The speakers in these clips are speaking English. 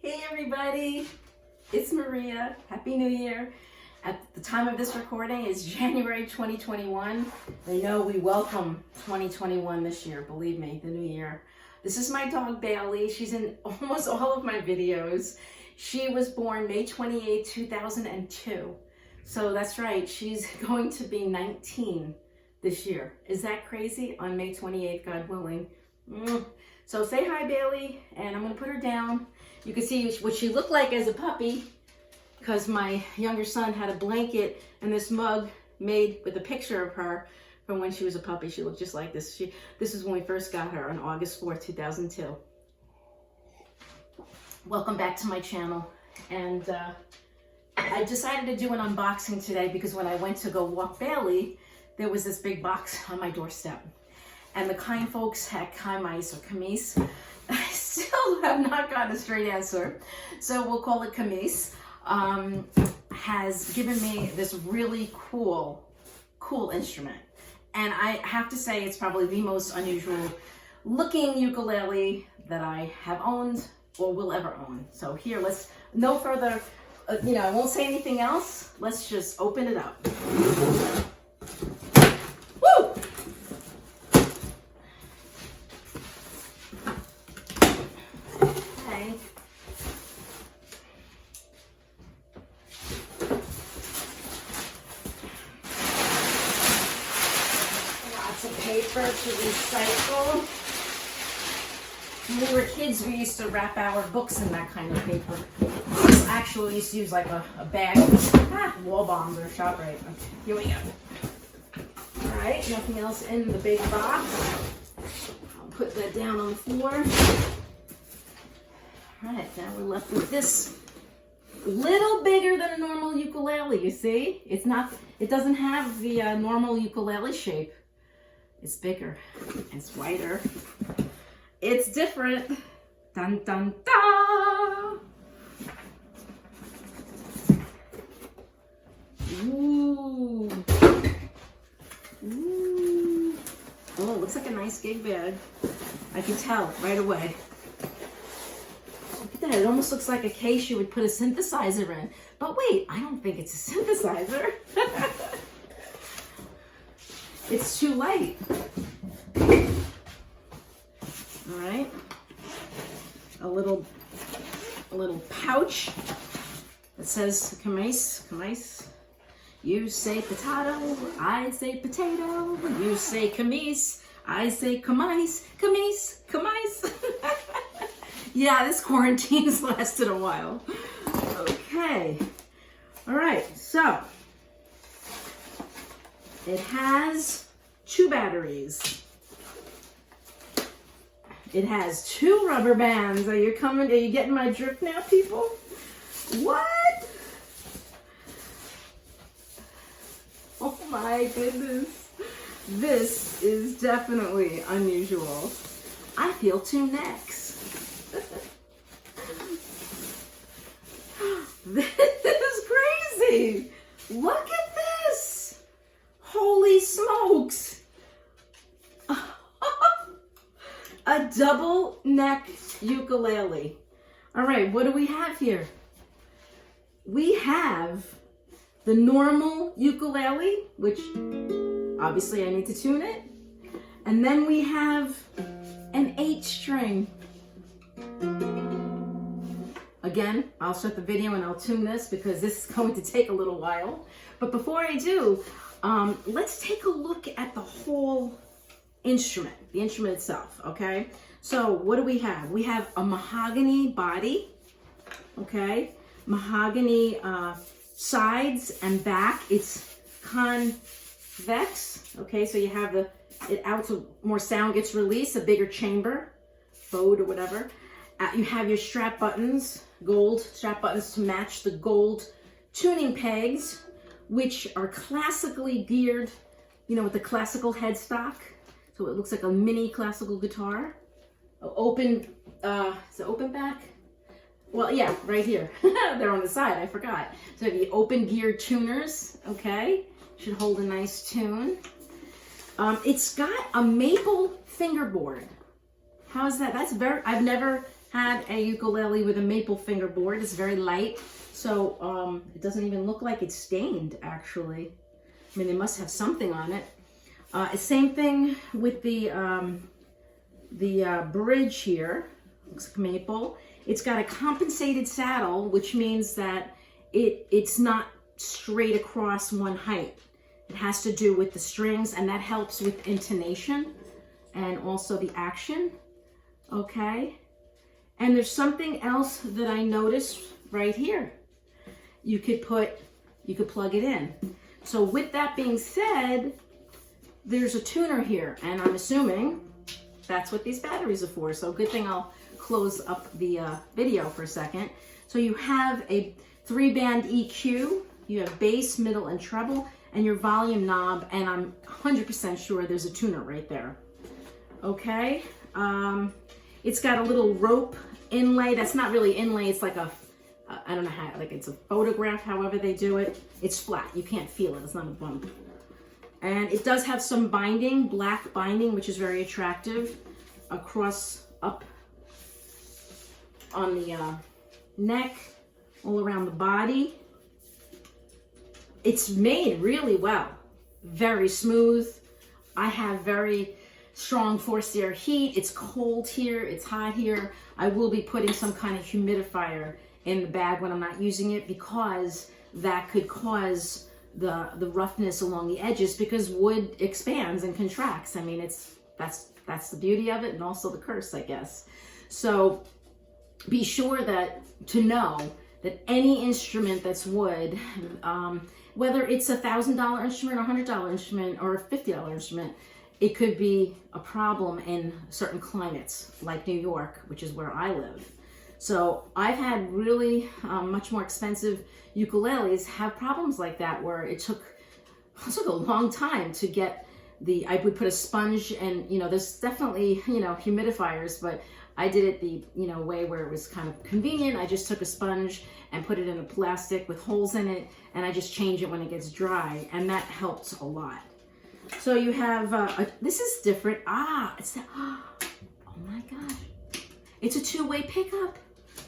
Hey everybody, it's Maria. Happy New Year. At the time of this recording is January 2021. I know we welcome 2021 this year, believe me, the new year. This is my dog Bailey. She's in almost all of my videos. She was born May 28, 2002. So that's right, she's going to be 19 this year. Is that crazy? On May 28th, God willing. So say hi, Bailey, and I'm gonna put her down. You can see what she looked like as a puppy because my younger son had a blanket and this mug made with a picture of her from when she was a puppy. She looked just like this. This is when we first got her on August 4th, 2002. Welcome back to my channel. And I decided to do an unboxing today because when I went to go walk Bailey, there was this big box on my doorstep. And the kind folks at Kmise or Kmise, I still have not gotten a straight answer, so we'll call it Kmise, has given me this really cool instrument. And I have to say it's probably the most unusual looking ukulele that I have owned or will ever own. So here, let's, no further, I won't say anything else. Let's just open it up. Woo! Okay. Lots of paper to recycle. When we were kids, we used to wrap our books in that kind of paper. Actually, we used to use like a bag of wall bombs or ShopRite. Okay, here we go. All right, nothing else in the big box. I'll put that down on the floor. All right, now we're left with this little bigger than a normal ukulele, you see? It doesn't have the normal ukulele shape. It's bigger, it's wider. It's different. Dun, dun, dun. Ooh. Ooh. Oh, it looks like a nice gig bag. I can tell right away. Look at that. It almost looks like a case you would put a synthesizer in. But wait, I don't think it's a synthesizer. It's too light. All right, a little pouch that says Kmise. You say potato, I say potato. You say Kmise, I say Kmise. Yeah, this quarantine's lasted a while. Okay, all right, so it has 2 batteries. It has 2 rubber bands. Are you getting my drift now, people? What? Oh my goodness. This is definitely unusual. I feel 2 necks. This is crazy. Look at this. Holy smokes. A double neck ukulele. All right, what do we have here? We have the normal ukulele, which obviously I need to tune it. And then we have an 8-string. Again, I'll start the video and I'll tune this because this is going to take a little while. But before I do, let's take a look at the whole instrument, the instrument itself, okay? So what do we have? We have a mahogany body, okay? Mahogany sides and back. It's convex, okay? So you have it out so more sound gets released, a bigger chamber, bowed or whatever. You have your strap buttons, gold strap buttons to match the gold tuning pegs, which are classically geared, with the classical headstock. So it looks like a mini classical guitar. Open, is it open back? Well, yeah, right here. They're on the side, I forgot. So the open gear tuners, okay? Should hold a nice tune. It's got a maple fingerboard. How's that? That's I've never had a ukulele with a maple fingerboard. It's very light, so it doesn't even look like it's stained, actually. I mean, they must have something on it. Same thing with the bridge here. Looks like maple. It's got a compensated saddle, which means that it's not straight across one height. It has to do with the strings, and that helps with intonation and also the action. Okay. And there's something else that I noticed right here. You could plug it in. So with that being said, there's a tuner here, and I'm assuming that's what these batteries are for. So good thing I'll close up the video for a second. So you have a 3-band EQ, you have bass, middle, and treble, and your volume knob, and I'm 100% sure there's a tuner right there. Okay, it's got a little rope inlay. That's not really inlay, it's like I don't know how, like it's a photograph, however they do it. It's flat, you can't feel it, it's not a bump. And it does have some binding, black binding, which is very attractive, across, up on the neck, all around the body. It's made really well, very smooth. I have very strong forced air heat. It's cold here, it's hot here. I will be putting some kind of humidifier in the bag when I'm not using it, because that could cause the roughness along the edges, because wood expands and contracts. I mean, that's the beauty of it, and also the curse, I guess. So be sure to know that any instrument that's wood, whether it's $1,000 instrument, or $100 instrument, or a $50 instrument, it could be a problem in certain climates, like New York, which is where I live. So I've had really much more expensive ukuleles have problems like that, where it took a long time to get I would put a sponge, and there's definitely humidifiers, but I did it the way where it was kind of convenient. I just took a sponge and put it in a plastic with holes in it, and I just change it when it gets dry, and that helps a lot. So you have this is different. Oh my gosh, it's a 2-way pickup.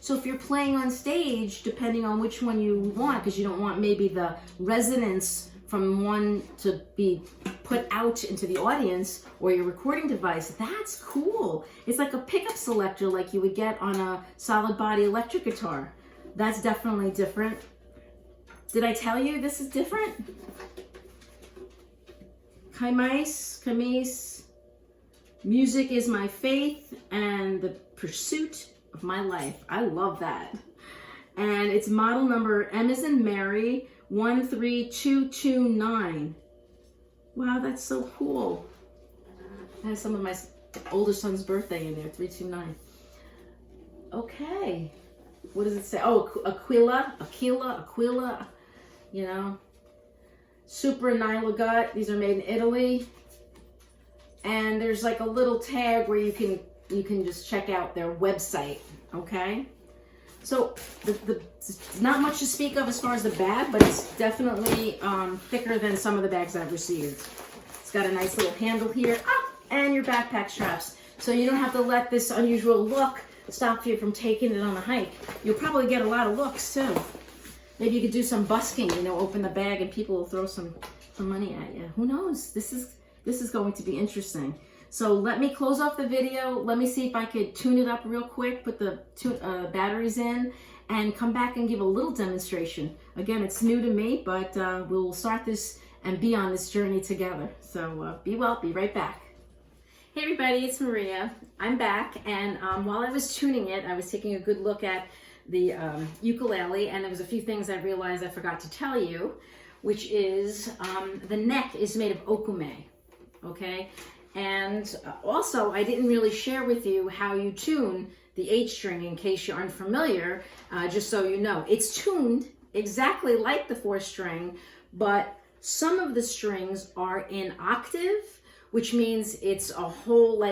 So if you're playing on stage, depending on which one you want, because you don't want maybe the resonance from one to be put out into the audience or your recording device, that's cool. It's like a pickup selector like you would get on a solid body electric guitar. That's definitely different. Did I tell you this is different? Kmise, music is my faith and the pursuit of my life. I love that. And it's model number M as in Mary 13229. Wow, that's so cool. I have some of my older son's birthday in there, 329. Okay, what does it say? Oh, Aquila, Super Nylagut. These are made in Italy. And there's like a little tag where you can just check out their website, okay? So there's not much to speak of as far as the bag, but it's definitely thicker than some of the bags I've received. It's got a nice little handle here, and your backpack straps. So you don't have to let this unusual look stop you from taking it on a hike. You'll probably get a lot of looks too. Maybe you could do some busking, open the bag and people will throw some money at you. Who knows? This is going to be interesting. So let me close off the video. Let me see if I could tune it up real quick, put the batteries in, and come back and give a little demonstration. Again, it's new to me, but we'll start this and be on this journey together. So be well, be right back. Hey everybody, it's Maria. I'm back, and while I was tuning it, I was taking a good look at the ukulele, and there was a few things I realized I forgot to tell you, which is the neck is made of okume, okay? And also, I didn't really share with you how you tune the 8-string in case you aren't familiar, just so you know. It's tuned exactly like the 4-string, but some of the strings are in octave, which means it's a whole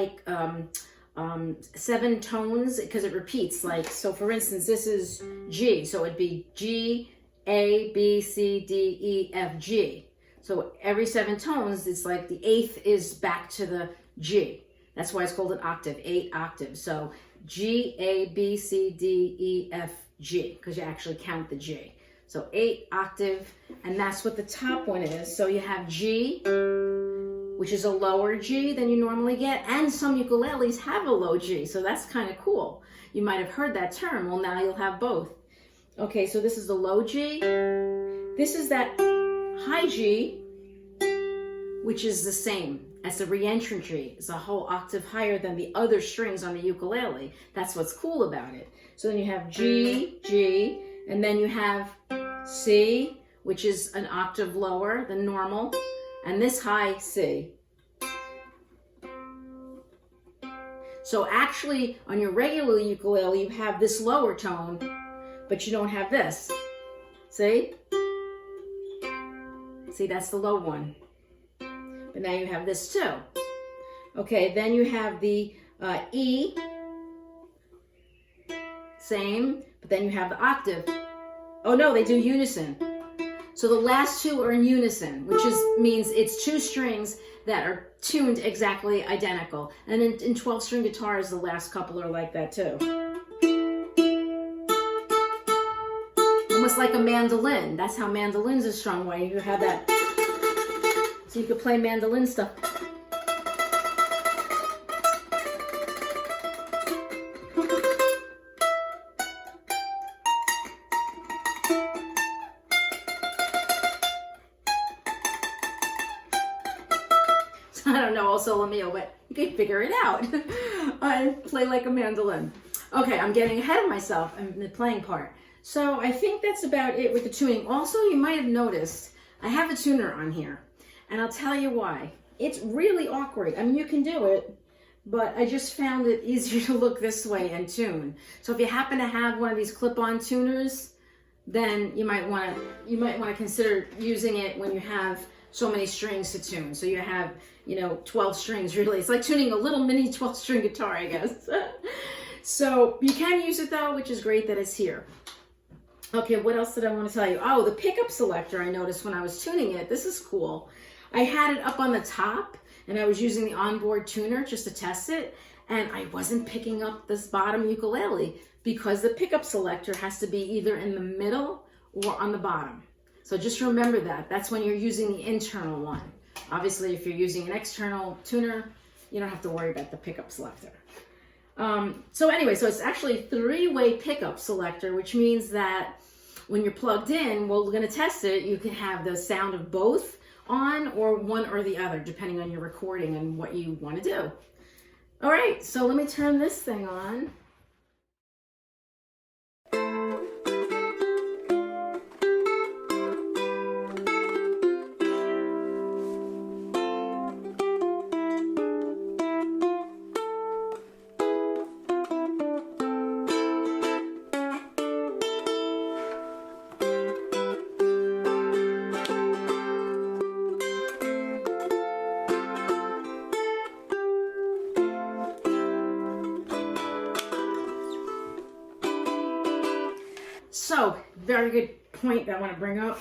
7 tones, because it repeats. Like, so for instance, this is G, so it'd be G, A, B, C, D, E, F, G. So every 7 tones, it's like the 8th is back to the G. That's why it's called an octave, 8 octaves. So G, A, B, C, D, E, F, G, because you actually count the G. So 8 octave, and that's what the top one is. So you have G, which is a lower G than you normally get, and some ukuleles have a low G, so that's kind of cool. You might have heard that term. Well, now you'll have both. Okay, so this is the low G. This is that high G, which is the same as the reentrant G. It's a whole octave higher than the other strings on the ukulele. That's what's cool about it. So then you have G, G, and then you have C, which is an octave lower than normal, and this high C. So actually, on your regular ukulele, you have this lower tone, but you don't have this. See? See, that's the low one. But now you have this too. Okay, then you have the E, same, but then you have the octave. Oh no, they do unison. So the last two are in unison, which means it's 2 strings that are tuned exactly identical. And in 12-string guitars, the last couple are like that too. Almost like a mandolin. That's how mandolins are strung, where you have that. So you could play mandolin stuff. I don't know also Sol Mio, but you can figure it out. I play like a mandolin. Okay, I'm getting ahead of myself in the playing part. So I think that's about it with the tuning. Also, you might have noticed I have a tuner on here, and I'll tell you why. It's really awkward. I mean, you can do it, but I just found it easier to look this way and tune. So if you happen to have one of these clip-on tuners, then you might want to consider using it when you have so many strings to tune. So you have, 12 strings really. It's like tuning a little mini 12-string guitar, I guess. So you can use it though, which is great that it's here. Okay, what else did I want to tell you? Oh, the pickup selector I noticed when I was tuning it. This is cool. I had it up on the top and I was using the onboard tuner just to test it, and I wasn't picking up this bottom ukulele because the pickup selector has to be either in the middle or on the bottom. So just remember that. That's when you're using the internal one. Obviously, if you're using an external tuner, you don't have to worry about the pickup selector. So it's actually a 3-way pickup selector, which means that when you're plugged in, well, we're going to test it. You can have the sound of both on or one or the other, depending on your recording and what you want to do. All right, so let me turn this thing on. So, very good point that I want to bring up.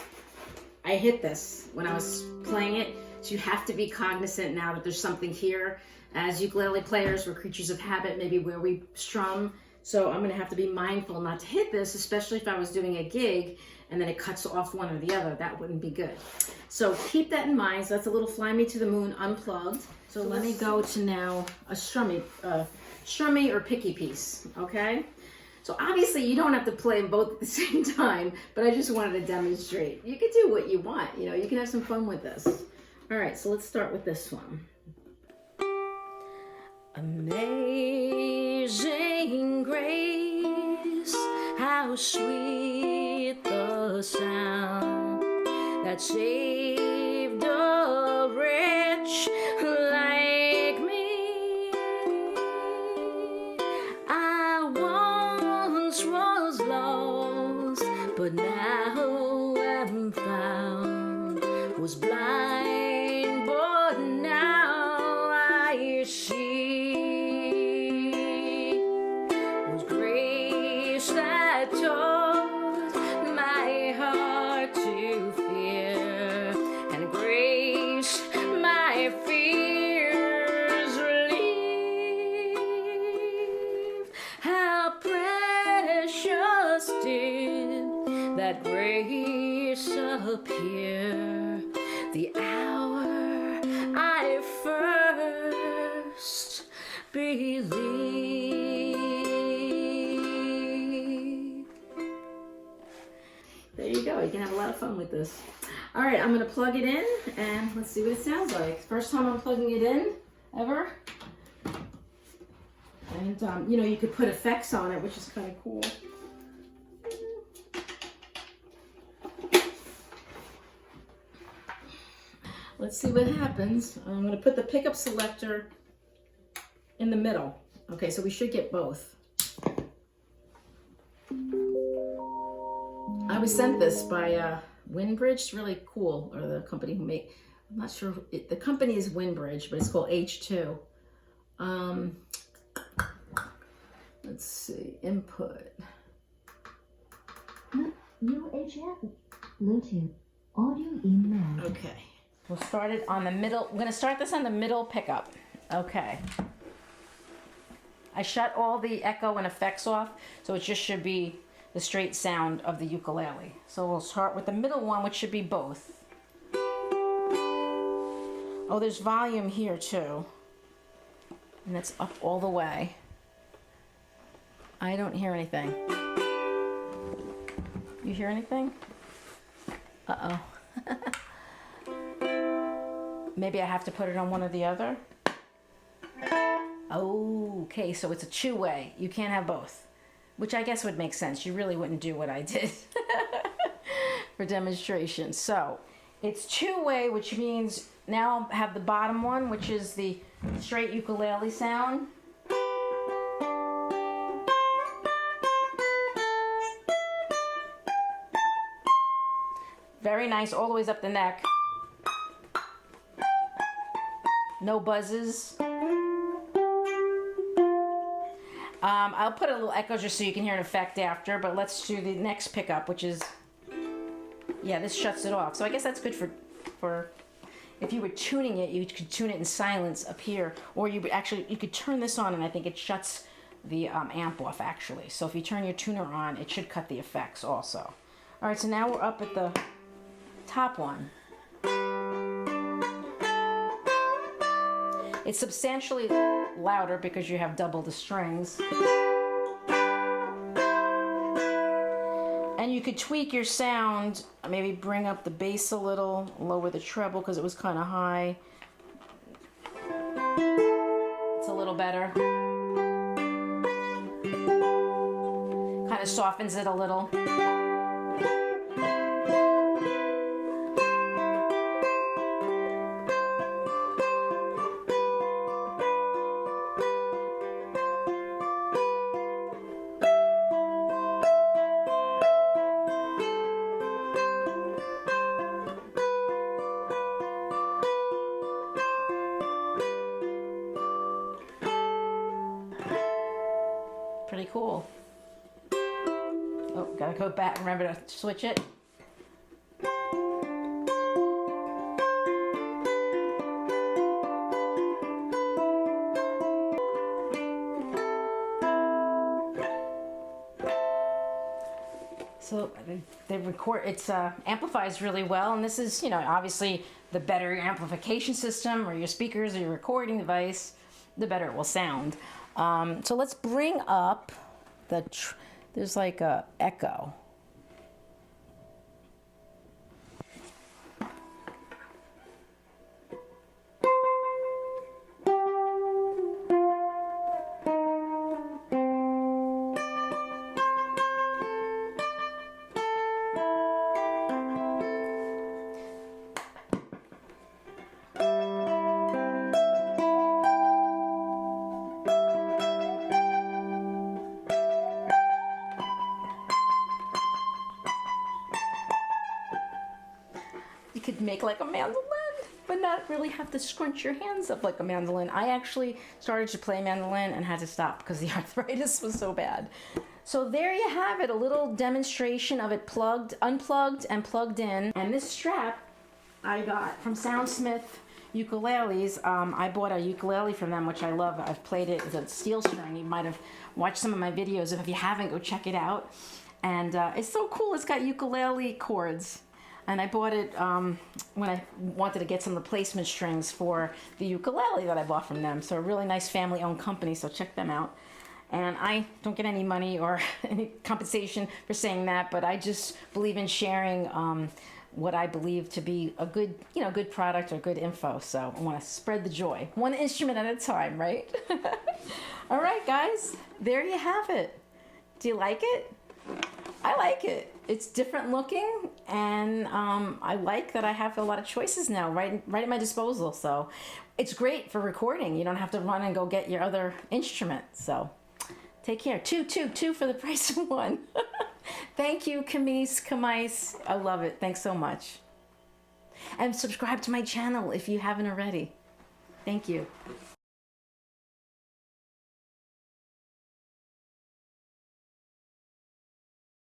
I hit this when I was playing it, so you have to be cognizant now that there's something here. As ukulele players, we're creatures of habit, maybe where we strum. So I'm going to have to be mindful not to hit this, especially if I was doing a gig and then it cuts off one or the other. That wouldn't be good. So keep that in mind. So that's a little Fly Me to the Moon unplugged. So let me go to now a strummy or picky piece, okay? So obviously you don't have to play them both at the same time, but I just wanted to demonstrate. You can do what you want, you can have some fun with this. All right, so let's start with this one. Amazing grace, how sweet the sound that saved a wretch like me. I once was lost, but now I'm found. Was blind, but now I see. Was grace that taught my heart to fear, and grace my fears relieved. crazy. There you go. You can have a lot of fun with this. All right, I'm going to plug it in and let's see what it sounds like. First time I'm plugging it in ever. And, you know, you could put effects on it, which is kind of cool. Let's see what happens. I'm going to put the pickup selector in the middle. Okay, so we should get both. I was sent this by Windbridge. It's really cool, or the company who make, I'm not sure, the company is Windbridge, but it's called H2. Let's see, input. UHF Bluetooth audio in mode. Okay, we'll start it on the middle. I'm gonna start this on the middle pickup. Okay. I shut all the echo and effects off, so it just should be the straight sound of the ukulele. So we'll start with the middle one, which should be both. Oh, there's volume here too. And it's up all the way. I don't hear anything. You hear anything? Uh-oh. Maybe I have to put it on one or the other. Oh, okay, so it's a two-way. You can't have both. Which I guess would make sense. You really wouldn't do what I did for demonstration. So it's two-way, which means now I have the bottom one, which is the straight ukulele sound. Very nice, all the way up the neck. No buzzes. I'll put a little echo just so you can hear an effect after, but let's do the next pickup, which is, yeah, this shuts it off. So I guess that's good for if you were tuning it, you could tune it in silence up here, or you could turn this on and I think it shuts the amp off actually. So if you turn your tuner on, it should cut the effects also. All right, so now we're up at the top one. It's substantially louder because you have double the strings. And you could tweak your sound, maybe bring up the bass a little, lower the treble because it was kind of high. It's a little better. Kind of softens it a little. Pretty cool. Oh, gotta go back. Remember to switch it. So they record. It's amplifies really well, and this is, you know, obviously the better your amplification system or your speakers or your recording device, the better it will sound. So let's bring up there's like a echo. You could make like a mandolin, but not really have to scrunch your hands up like a mandolin. I actually started to play mandolin and had to stop because the arthritis was so bad. So there you have it, a little demonstration of it unplugged and plugged in. And this strap I got from Soundsmith Ukuleles. I bought a ukulele from them, which I love. I've played it as a steel string. You might have watched some of my videos. If you haven't, go check it out. And it's so cool. It's got ukulele chords. And I bought it when I wanted to get some replacement strings for the ukulele that I bought from them. So a really nice family-owned company, so check them out. And I don't get any money or any compensation for saying that, but I just believe in sharing what I believe to be a good, good product or good info. So I want to spread the joy, one instrument at a time, right? All right, guys, there you have it. Do you like it? I like it. It's different looking, and I like that I have a lot of choices now right at my disposal. So it's great for recording. You don't have to run and go get your other instrument. So take care. Two for the price of one. Thank you, Kmise. I love it. Thanks so much. And subscribe to my channel if you haven't already. Thank you.